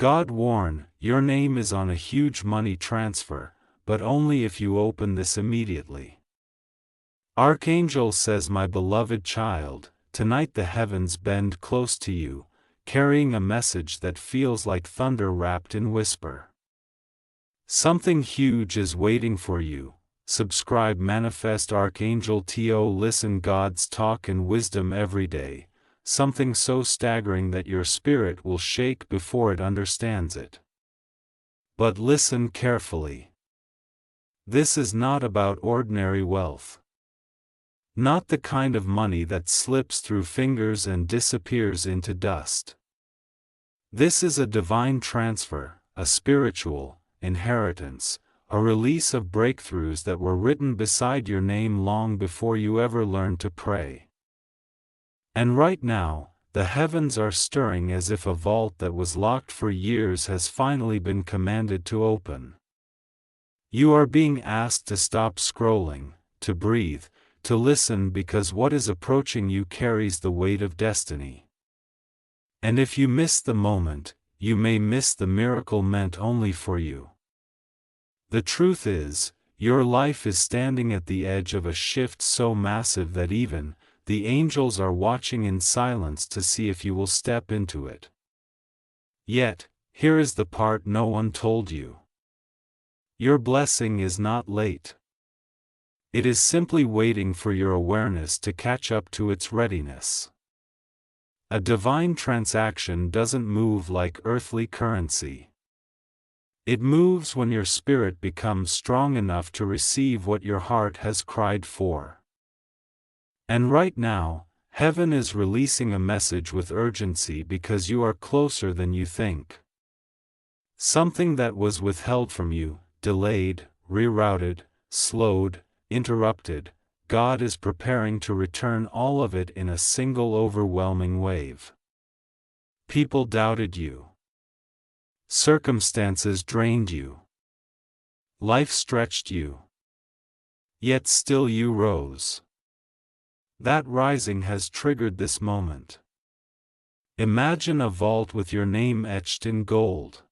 God warn, your name is on a huge money transfer, but only if you open this immediately. Archangel says, my beloved child, tonight the heavens bend close to you, carrying a message that feels like thunder wrapped in whisper. Something huge is waiting for you. Subscribe. Manifest. Archangel To. Listen God's talk and wisdom every day, something so staggering that your spirit will shake before it understands it. But listen carefully. This is not about ordinary wealth. Not the kind of money that slips through fingers and disappears into dust. This is a divine transfer, a spiritual inheritance, a release of breakthroughs that were written beside your name long before you ever learned to pray. And right now, the heavens are stirring as if a vault that was locked for years has finally been commanded to open. You are being asked to stop scrolling, to breathe, to listen, because what is approaching you carries the weight of destiny. And if you miss the moment, you may miss the miracle meant only for you. The truth is, your life is standing at the edge of a shift so massive that even the angels are watching in silence to see if you will step into it. Yet, here is the part no one told you. Your blessing is not late. It is simply waiting for your awareness to catch up to its readiness. A divine transaction doesn't move like earthly currency. It moves when your spirit becomes strong enough to receive what your heart has cried for. And right now, heaven is releasing a message with urgency because you are closer than you think. Something that was withheld from you, delayed, rerouted, slowed, interrupted, God is preparing to return all of it in a single overwhelming wave. People doubted you. Circumstances drained you. Life stretched you. Yet still you rose. That rising has triggered this moment. Imagine a vault with your name etched in gold.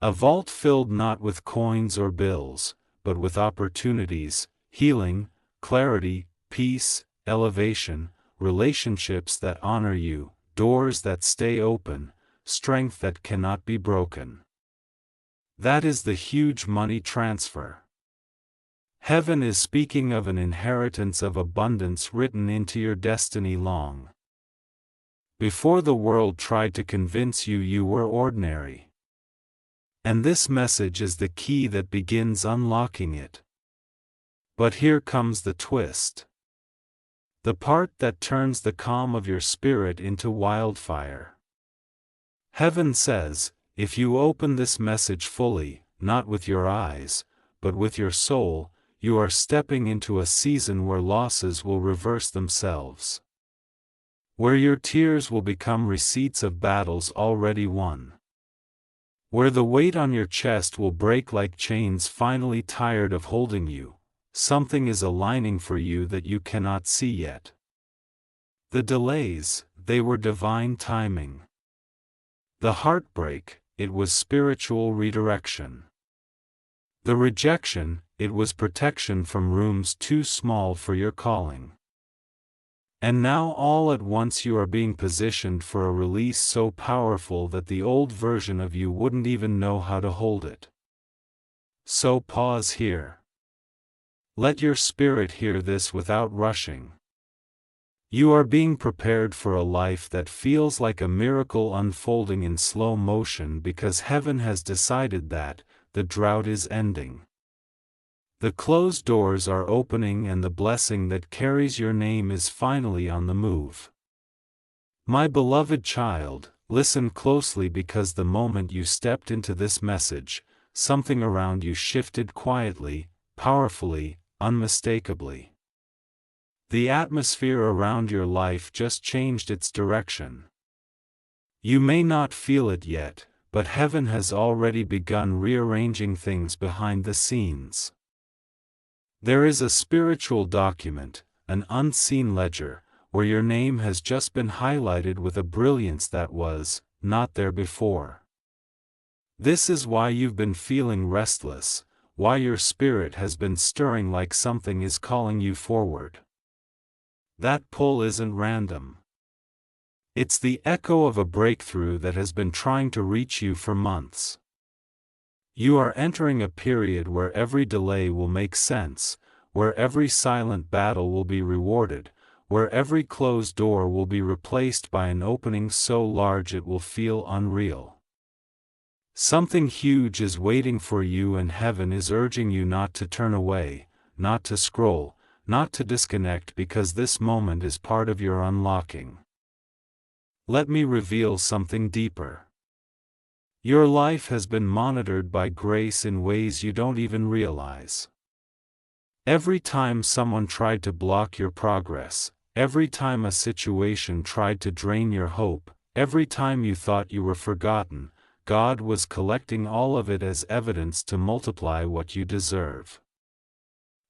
A vault filled not with coins or bills, but with opportunities, healing, clarity, peace, elevation, relationships that honor you, doors that stay open, strength that cannot be broken. That is the huge money transfer. Heaven is speaking of an inheritance of abundance written into your destiny long before the world tried to convince you you were ordinary. And this message is the key that begins unlocking it. But here comes the twist. The part that turns the calm of your spirit into wildfire. Heaven says, if you open this message fully, not with your eyes, but with your soul, you are stepping into a season where losses will reverse themselves. Where your tears will become receipts of battles already won. Where the weight on your chest will break like chains finally tired of holding you. Something is aligning for you that you cannot see yet. The delays, they were divine timing. The heartbreak, it was spiritual redirection. The rejection, it was protection from rooms too small for your calling. And now all at once you are being positioned for a release so powerful that the old version of you wouldn't even know how to hold it. So pause here. Let your spirit hear this without rushing. You are being prepared for a life that feels like a miracle unfolding in slow motion because heaven has decided that the drought is ending. The closed doors are opening and the blessing that carries your name is finally on the move. My beloved child, listen closely because the moment you stepped into this message, something around you shifted quietly, powerfully, unmistakably. The atmosphere around your life just changed its direction. You may not feel it yet, but heaven has already begun rearranging things behind the scenes. There is a spiritual document, an unseen ledger, where your name has just been highlighted with a brilliance that was not there before. This is why you've been feeling restless, why your spirit has been stirring like something is calling you forward. That pull isn't random. It's the echo of a breakthrough that has been trying to reach you for months. You are entering a period where every delay will make sense, where every silent battle will be rewarded, where every closed door will be replaced by an opening so large it will feel unreal. Something huge is waiting for you, and heaven is urging you not to turn away, not to scroll, not to disconnect, because this moment is part of your unlocking. Let me reveal something deeper. Your life has been monitored by grace in ways you don't even realize. Every time someone tried to block your progress, every time a situation tried to drain your hope, every time you thought you were forgotten, God was collecting all of it as evidence to multiply what you deserve.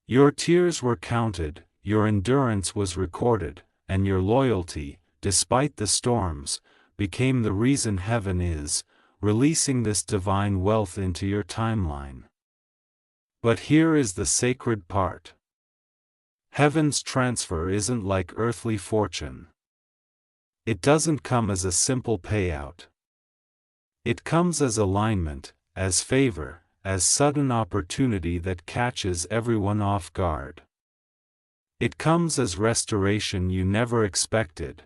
Your tears were counted, your endurance was recorded, and your loyalty, despite the storms, became the reason heaven is releasing this divine wealth into your timeline. But here is the sacred part. Heaven's transfer isn't like earthly fortune. It doesn't come as a simple payout. It comes as alignment, as favor, as sudden opportunity that catches everyone off guard. It comes as restoration you never expected.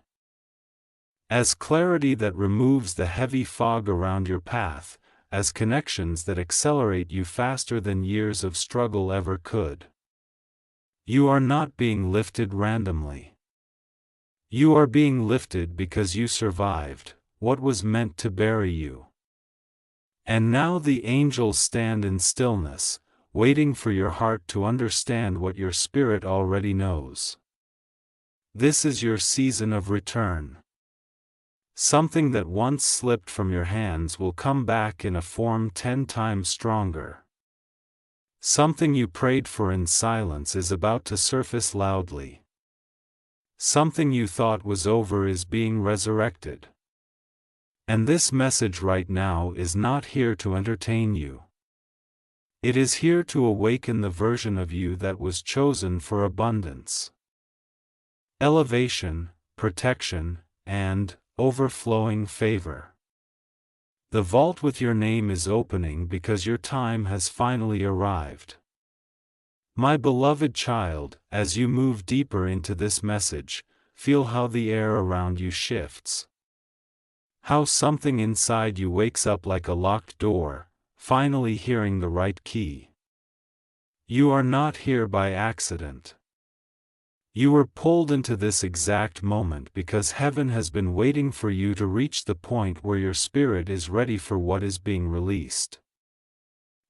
As clarity that removes the heavy fog around your path, as connections that accelerate you faster than years of struggle ever could. You are not being lifted randomly. You are being lifted because you survived what was meant to bury you. And now the angels stand in stillness, waiting for your heart to understand what your spirit already knows. This is your season of return. Something that once slipped from your hands will come back in a form 10 times stronger. Something you prayed for in silence is about to surface loudly. Something you thought was over is being resurrected. And this message right now is not here to entertain you. It is here to awaken the version of you that was chosen for abundance, elevation, protection, and overflowing favor. The vault with your name is opening because your time has finally arrived. My beloved child, as you move deeper into this message, feel how the air around you shifts. How something inside you wakes up like a locked door, finally hearing the right key. You are not here by accident. You were pulled into this exact moment because heaven has been waiting for you to reach the point where your spirit is ready for what is being released.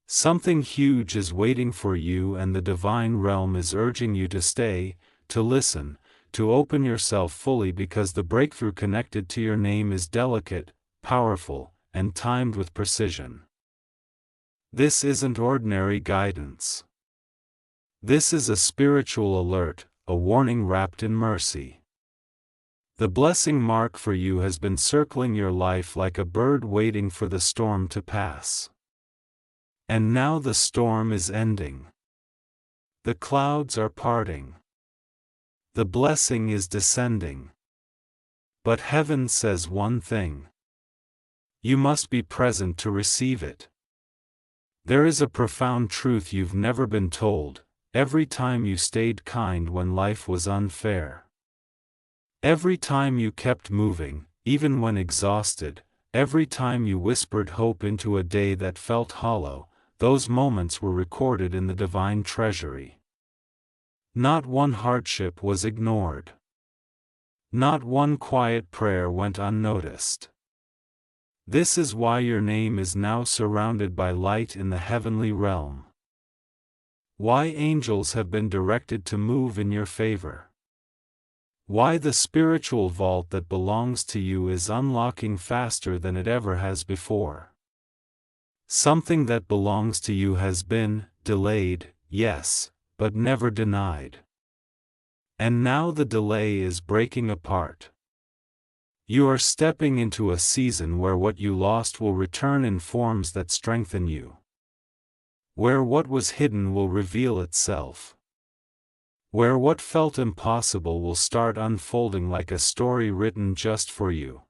Something huge is waiting for you, and the divine realm is urging you to stay, to listen, to open yourself fully, because the breakthrough connected to your name is delicate, powerful, and timed with precision. This isn't ordinary guidance. This is a spiritual alert, a warning wrapped in mercy. The blessing mark for you has been circling your life like a bird waiting for the storm to pass. And now the storm is ending. The clouds are parting. The blessing is descending. But heaven says one thing. You must be present to receive it. There is a profound truth you've never been told. Every time you stayed kind when life was unfair. Every time you kept moving, even when exhausted, every time you whispered hope into a day that felt hollow, those moments were recorded in the divine treasury. Not one hardship was ignored. Not one quiet prayer went unnoticed. This is why your name is now surrounded by light in the heavenly realm. Why angels have been directed to move in your favor. Why the spiritual vault that belongs to you is unlocking faster than it ever has before. Something that belongs to you has been delayed, yes, but never denied. And now the delay is breaking apart. You are stepping into a season where what you lost will return in forms that strengthen you. Where what was hidden will reveal itself. Where what felt impossible will start unfolding like a story written just for you.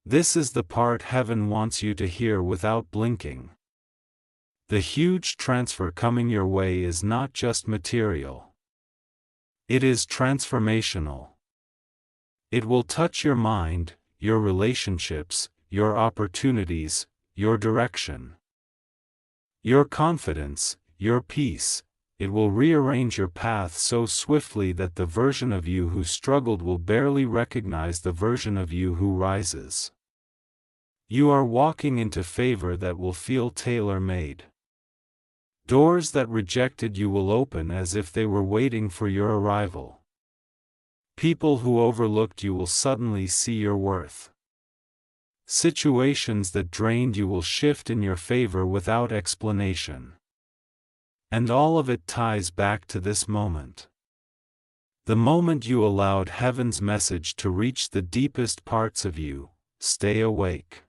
This is the part heaven wants you to hear without blinking. The huge transfer coming your way is not just material. It is transformational. It will touch your mind, your relationships, your opportunities, your direction. Your confidence, your peace. It will rearrange your path so swiftly that the version of you who struggled will barely recognize the version of you who rises. You are walking into favor that will feel tailor-made. Doors that rejected you will open as if they were waiting for your arrival. People who overlooked you will suddenly see your worth. Situations that drained you will shift in your favor without explanation. And all of it ties back to this moment. The moment you allowed heaven's message to reach the deepest parts of you. Stay awake.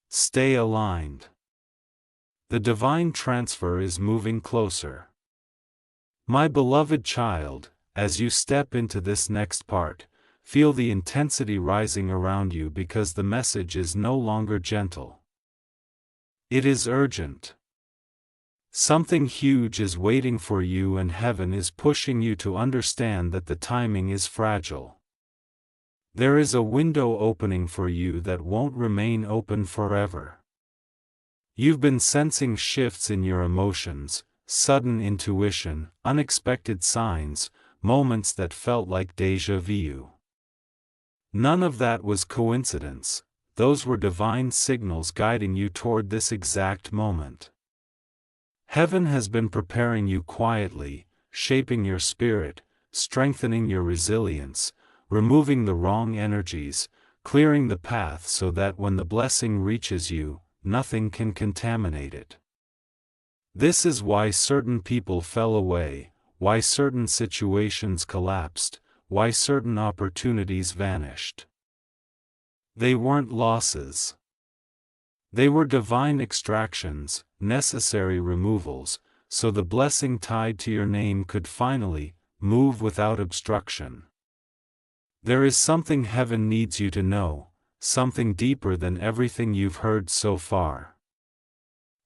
Stay aligned. The divine transfer is moving closer. My beloved child, as you step into this next part, feel the intensity rising around you because the message is no longer gentle. It is urgent. Something huge is waiting for you, and heaven is pushing you to understand that the timing is fragile. There is a window opening for you that won't remain open forever. You've been sensing shifts in your emotions, sudden intuition, unexpected signs, moments that felt like déjà vu. None of that was coincidence. Those were divine signals guiding you toward this exact moment. Heaven has been preparing you quietly, shaping your spirit, strengthening your resilience, removing the wrong energies, clearing the path so that when the blessing reaches you, nothing can contaminate it. This is why certain people fell away, why certain situations collapsed, why certain opportunities vanished. They weren't losses. They were divine extractions, necessary removals, so the blessing tied to your name could finally move without obstruction. There is something heaven needs you to know, something deeper than everything you've heard so far.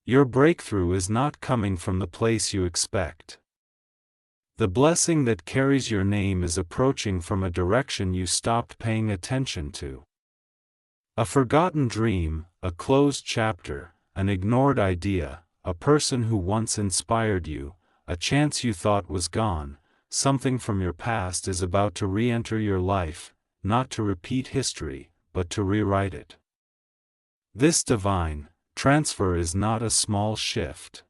Your breakthrough is not coming from the place you expect. The blessing that carries your name is approaching from a direction you stopped paying attention to. A forgotten dream, a closed chapter, an ignored idea, a person who once inspired you, a chance you thought was gone, something from your past is about to re-enter your life, not to repeat history, but to rewrite it. This divine transfer is not a small shift.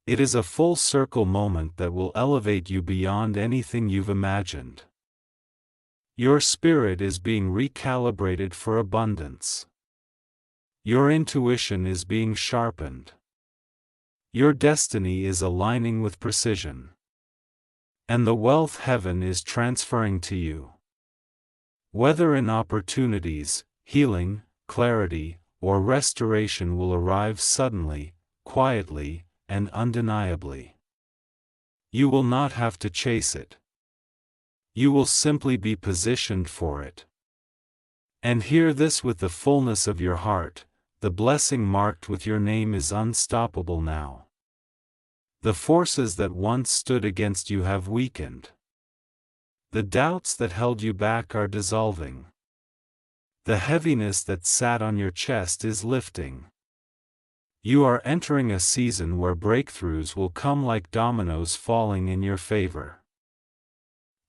It is a full circle moment that will elevate you beyond anything you've imagined. Your spirit is being recalibrated for abundance. Your intuition is being sharpened. Your destiny is aligning with precision. And the wealth heaven is transferring to you. Whether in opportunities, healing, clarity, or restoration will arrive suddenly, quietly, and undeniably. You will not have to chase it. You will simply be positioned for it. And hear this with the fullness of your heart: the blessing marked with your name is unstoppable now. The forces that once stood against you have weakened. The doubts that held you back are dissolving. The heaviness that sat on your chest is lifting. You are entering a season where breakthroughs will come like dominoes falling in your favor.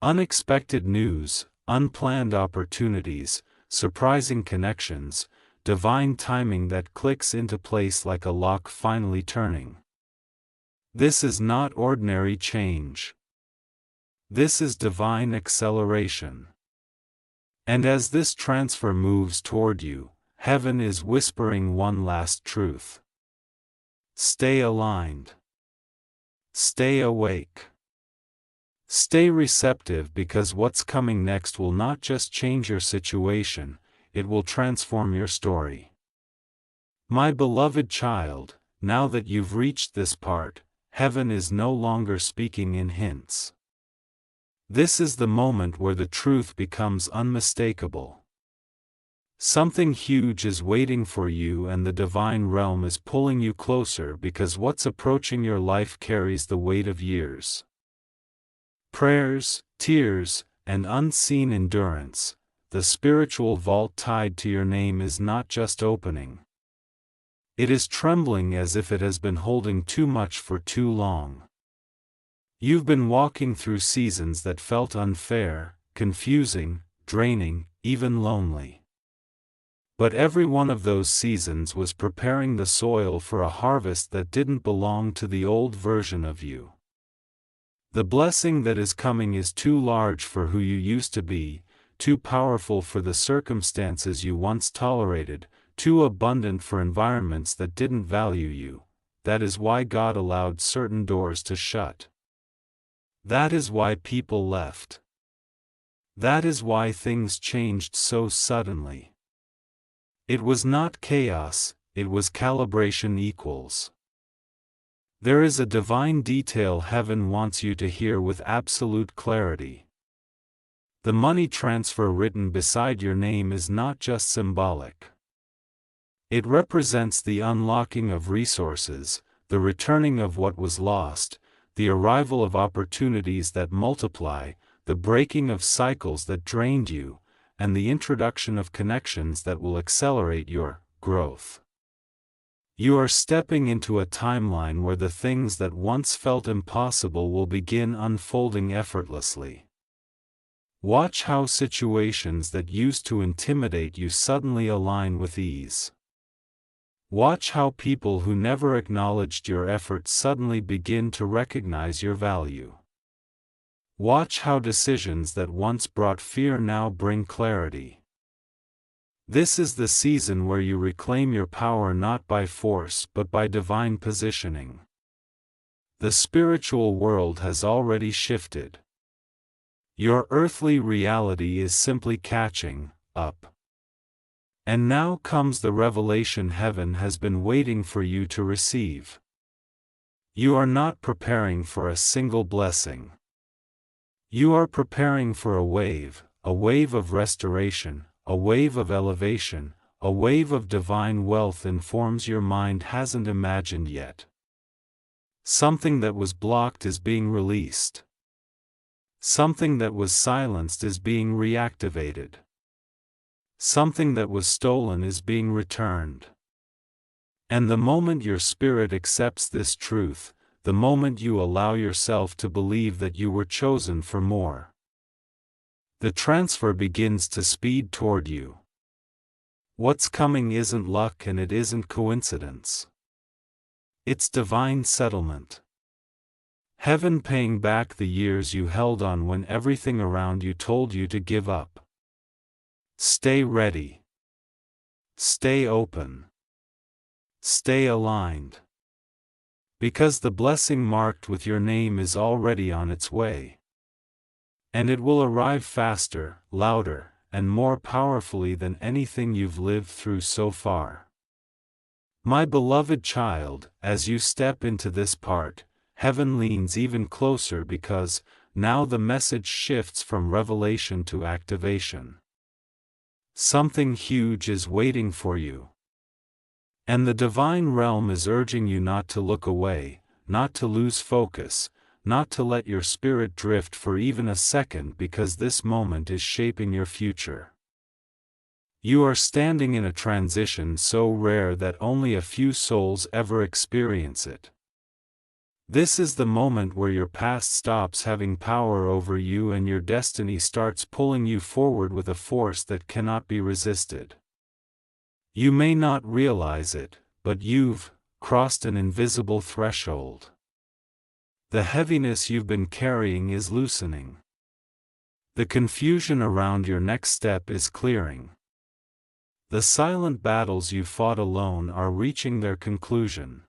Unexpected news, unplanned opportunities, surprising connections, divine timing that clicks into place like a lock finally turning. This is not ordinary change. This is divine acceleration. And as this transfer moves toward you, heaven is whispering one last truth. Stay aligned. Stay awake. Stay receptive, because what's coming next will not just change your situation, it will transform your story. My beloved child, now that you've reached this part, heaven is no longer speaking in hints. This is the moment where the truth becomes unmistakable. Something huge is waiting for you, and the divine realm is pulling you closer, because what's approaching your life carries the weight of years. Prayers, tears, and unseen endurance. The spiritual vault tied to your name is not just opening. It is trembling as if it has been holding too much for too long. You've been walking through seasons that felt unfair, confusing, draining, even lonely. But every one of those seasons was preparing the soil for a harvest that didn't belong to the old version of you. The blessing that is coming is too large for who you used to be, too powerful for the circumstances you once tolerated, too abundant for environments that didn't value you. That is why God allowed certain doors to shut. That is why people left. That is why things changed so suddenly. It was not chaos, it was calibration equals. There is a divine detail heaven wants you to hear with absolute clarity. The money transfer written beside your name is not just symbolic. It represents the unlocking of resources, the returning of what was lost, the arrival of opportunities that multiply, the breaking of cycles that drained you, and the introduction of connections that will accelerate your growth. You are stepping into a timeline where the things that once felt impossible will begin unfolding effortlessly. Watch how situations that used to intimidate you suddenly align with ease. Watch how people who never acknowledged your effort suddenly begin to recognize your value. Watch how decisions that once brought fear now bring clarity. This is the season where you reclaim your power not by force but by divine positioning. The spiritual world has already shifted. Your earthly reality is simply catching up. And now comes the revelation heaven has been waiting for you to receive. You are not preparing for a single blessing. You are preparing for a wave of restoration, a wave of elevation, a wave of divine wealth in forms your mind hasn't imagined yet. Something that was blocked is being released. Something that was silenced is being reactivated. Something that was stolen is being returned. And the moment your spirit accepts this truth, the moment you allow yourself to believe that you were chosen for more, the transfer begins to speed toward you. What's coming isn't luck and it isn't coincidence. It's divine settlement. Heaven paying back the years you held on when everything around you told you to give up. Stay ready. Stay open. Stay aligned. Because the blessing marked with your name is already on its way. And it will arrive faster, louder, and more powerfully than anything you've lived through so far. My beloved child, as you step into this part, heaven leans even closer because, now the message shifts from revelation to activation. Something huge is waiting for you. And the divine realm is urging you not to look away, not to lose focus, not to let your spirit drift for even a second, because this moment is shaping your future. You are standing in a transition so rare that only a few souls ever experience it. This is the moment where your past stops having power over you and your destiny starts pulling you forward with a force that cannot be resisted. You may not realize it, but you've crossed an invisible threshold. The heaviness you've been carrying is loosening. The confusion around your next step is clearing. The silent battles you fought alone are reaching their conclusion.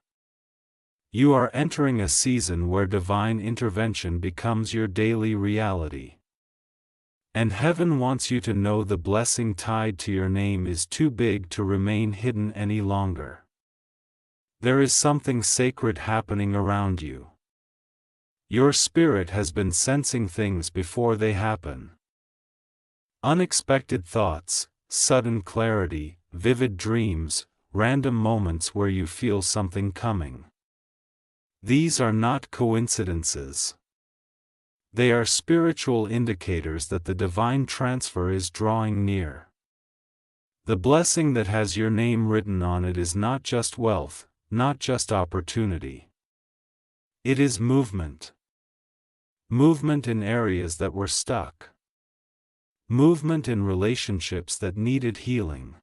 You are entering a season where divine intervention becomes your daily reality. And heaven wants you to know the blessing tied to your name is too big to remain hidden any longer. There is something sacred happening around you. Your spirit has been sensing things before they happen. Unexpected thoughts, sudden clarity, vivid dreams, random moments where you feel something coming. These are not coincidences. They are spiritual indicators that the divine transfer is drawing near. The blessing that has your name written on it is not just wealth, not just opportunity. It is movement. Movement in areas that were stuck. Movement in relationships that needed healing.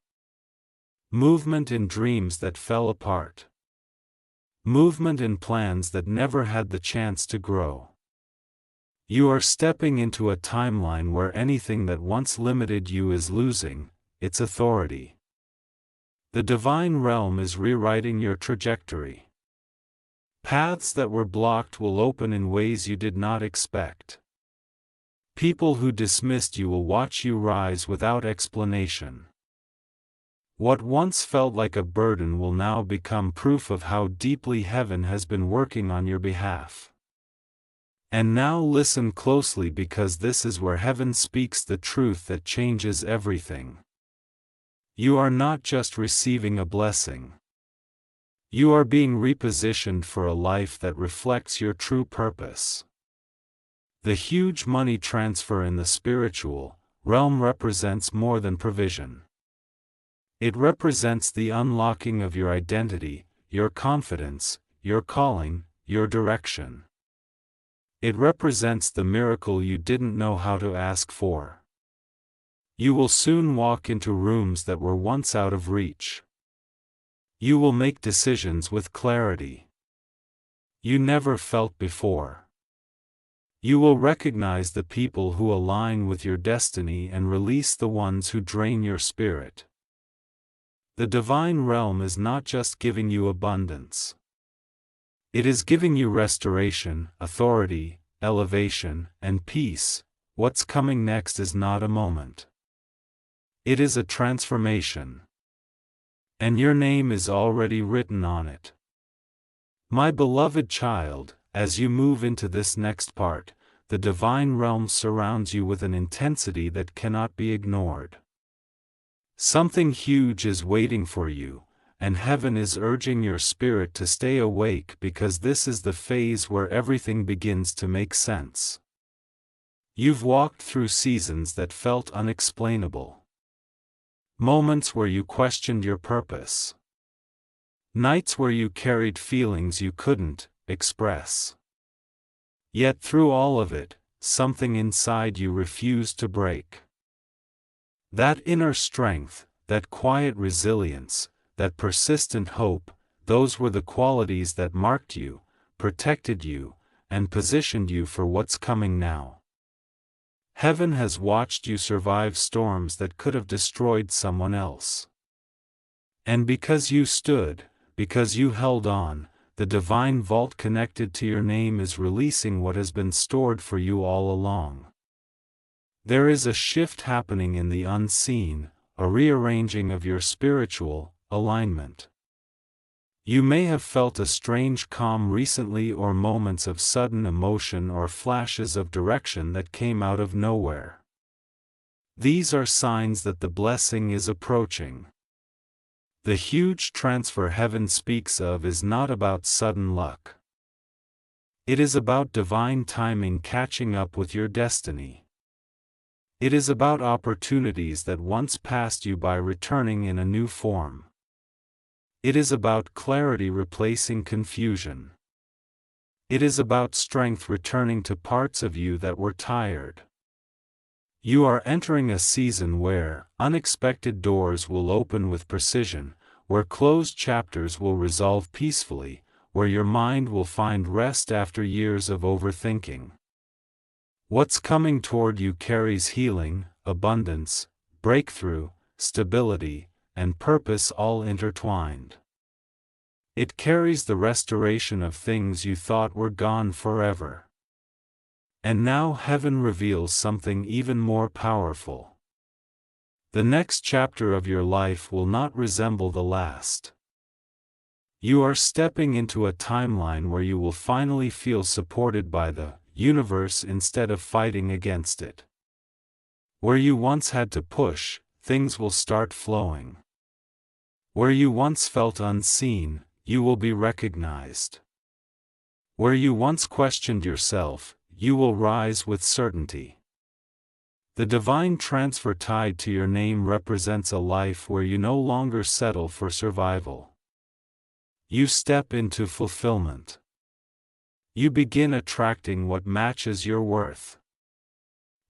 Movement in dreams that fell apart. Movement in plans that never had the chance to grow. You are stepping into a timeline where anything that once limited you is losing its authority. The divine realm is rewriting your trajectory. Paths that were blocked will open in ways you did not expect. People who dismissed you will watch you rise without explanation. What once felt like a burden will now become proof of how deeply heaven has been working on your behalf. And now listen closely, because this is where heaven speaks the truth that changes everything. You are not just receiving a blessing. You are being repositioned for a life that reflects your true purpose. The huge money transfer in the spiritual realm represents more than provision. It represents the unlocking of your identity, your confidence, your calling, your direction. It represents the miracle you didn't know how to ask for. You will soon walk into rooms that were once out of reach. You will make decisions with clarity you never felt before. You will recognize the people who align with your destiny and release the ones who drain your spirit. The divine realm is not just giving you abundance. It is giving you restoration, authority, elevation, and peace. What's coming next is not a moment. It is a transformation. And your name is already written on it. My beloved child, as you move into this next part, the divine realm surrounds you with an intensity that cannot be ignored. Something huge is waiting for you, and heaven is urging your spirit to stay awake, because this is the phase where everything begins to make sense. You've walked through seasons that felt unexplainable. Moments where you questioned your purpose. Nights where you carried feelings you couldn't express. Yet through all of it, something inside you refused to break. That inner strength, that quiet resilience, that persistent hope, those were the qualities that marked you, protected you, and positioned you for what's coming now. Heaven has watched you survive storms that could have destroyed someone else. And because you stood, because you held on, the divine vault connected to your name is releasing what has been stored for you all along. There is a shift happening in the unseen, a rearranging of your spiritual alignment. You may have felt a strange calm recently, or moments of sudden emotion, or flashes of direction that came out of nowhere. These are signs that the blessing is approaching. The huge transfer heaven speaks of is not about sudden luck. It is about divine timing catching up with your destiny. It is about opportunities that once passed you by returning in a new form. It is about clarity replacing confusion. It is about strength returning to parts of you that were tired. You are entering a season where unexpected doors will open with precision, where closed chapters will resolve peacefully, where your mind will find rest after years of overthinking. What's coming toward you carries healing, abundance, breakthrough, stability, and purpose all intertwined. It carries the restoration of things you thought were gone forever. And now heaven reveals something even more powerful. The next chapter of your life will not resemble the last. You are stepping into a timeline where you will finally feel supported by the universe instead of fighting against it. Where you once had to push, things will start flowing. Where you once felt unseen, you will be recognized. Where you once questioned yourself, you will rise with certainty. The divine transfer tied to your name represents a life where you no longer settle for survival. You step into fulfillment. You begin attracting what matches your worth.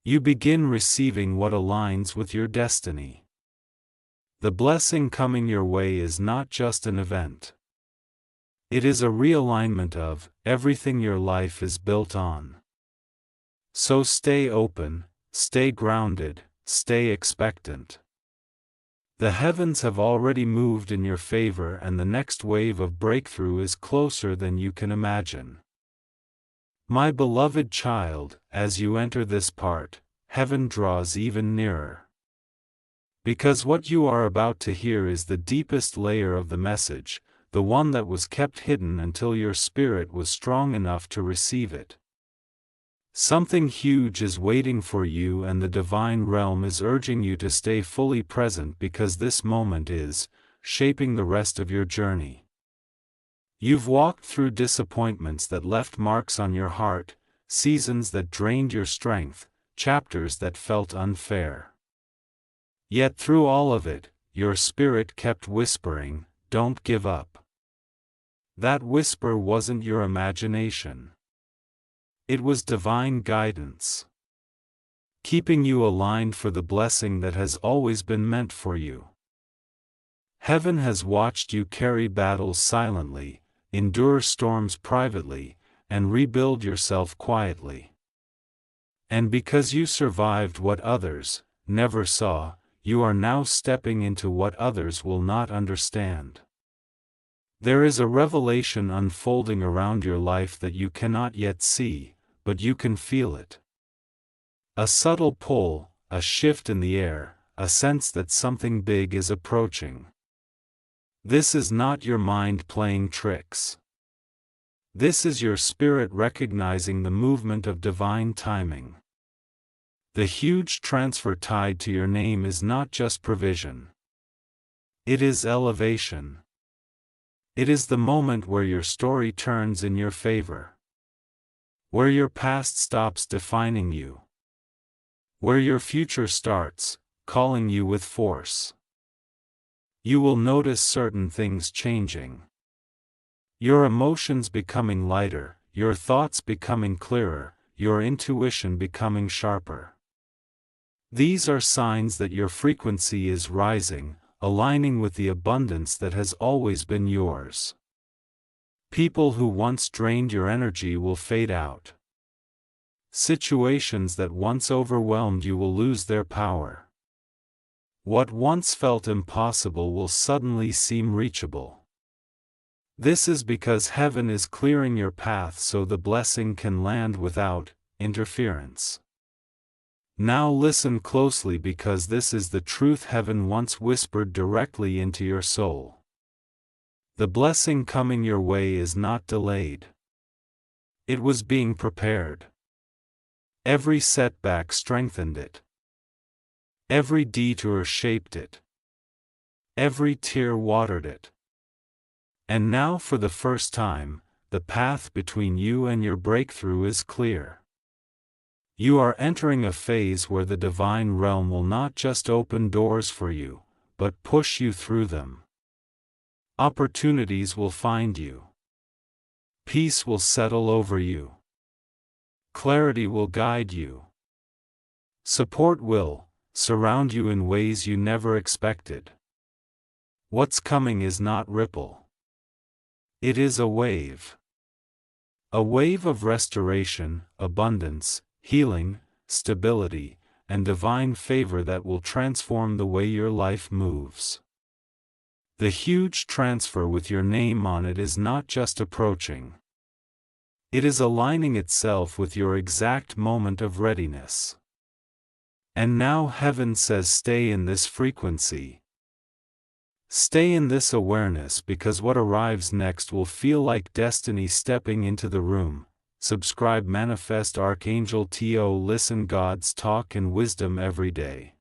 You begin receiving what aligns with your destiny. The blessing coming your way is not just an event. It is a realignment of everything your life is built on. So stay open, stay grounded, stay expectant. The heavens have already moved in your favor, and the next wave of breakthrough is closer than you can imagine. My beloved child, as you enter this part, heaven draws even nearer. Because what you are about to hear is the deepest layer of the message, the one that was kept hidden until your spirit was strong enough to receive it. Something huge is waiting for you, and the divine realm is urging you to stay fully present, because this moment is shaping the rest of your journey. You've walked through disappointments that left marks on your heart, seasons that drained your strength, chapters that felt unfair. Yet through all of it, your spirit kept whispering, "Don't give up." That whisper wasn't your imagination. It was divine guidance, keeping you aligned for the blessing that has always been meant for you. Heaven has watched you carry battles silently, endure storms privately, and rebuild yourself quietly. And because you survived what others never saw, you are now stepping into what others will not understand. There is a revelation unfolding around your life that you cannot yet see, but you can feel it. A subtle pull, a shift in the air, a sense that something big is approaching. This is not your mind playing tricks. This is your spirit recognizing the movement of divine timing. The huge transfer tied to your name is not just provision. It is elevation. It is the moment where your story turns in your favor. Where your past stops defining you. Where your future starts calling you with force. You will notice certain things changing. Your emotions becoming lighter, your thoughts becoming clearer, your intuition becoming sharper. These are signs that your frequency is rising, aligning with the abundance that has always been yours. People who once drained your energy will fade out. Situations that once overwhelmed you will lose their power. What once felt impossible will suddenly seem reachable. This is because heaven is clearing your path so the blessing can land without interference. Now listen closely, because this is the truth heaven once whispered directly into your soul. The blessing coming your way is not delayed. It was being prepared. Every setback strengthened it. Every detour shaped it. Every tear watered it. And now, for the first time, the path between you and your breakthrough is clear. You are entering a phase where the divine realm will not just open doors for you, but push you through them. Opportunities will find you. Peace will settle over you. Clarity will guide you. Support will surround you in ways you never expected. What's coming is not ripple. It is a wave. A wave of restoration, abundance, healing, stability, and divine favor that will transform the way your life moves. The huge transfer with your name on it is not just approaching. It is aligning itself with your exact moment of readiness. And now heaven says stay in this frequency. Stay in this awareness, because what arrives next will feel like destiny stepping into the room. Subscribe. Manifest Archangel TO. Listen God's talk and wisdom every day.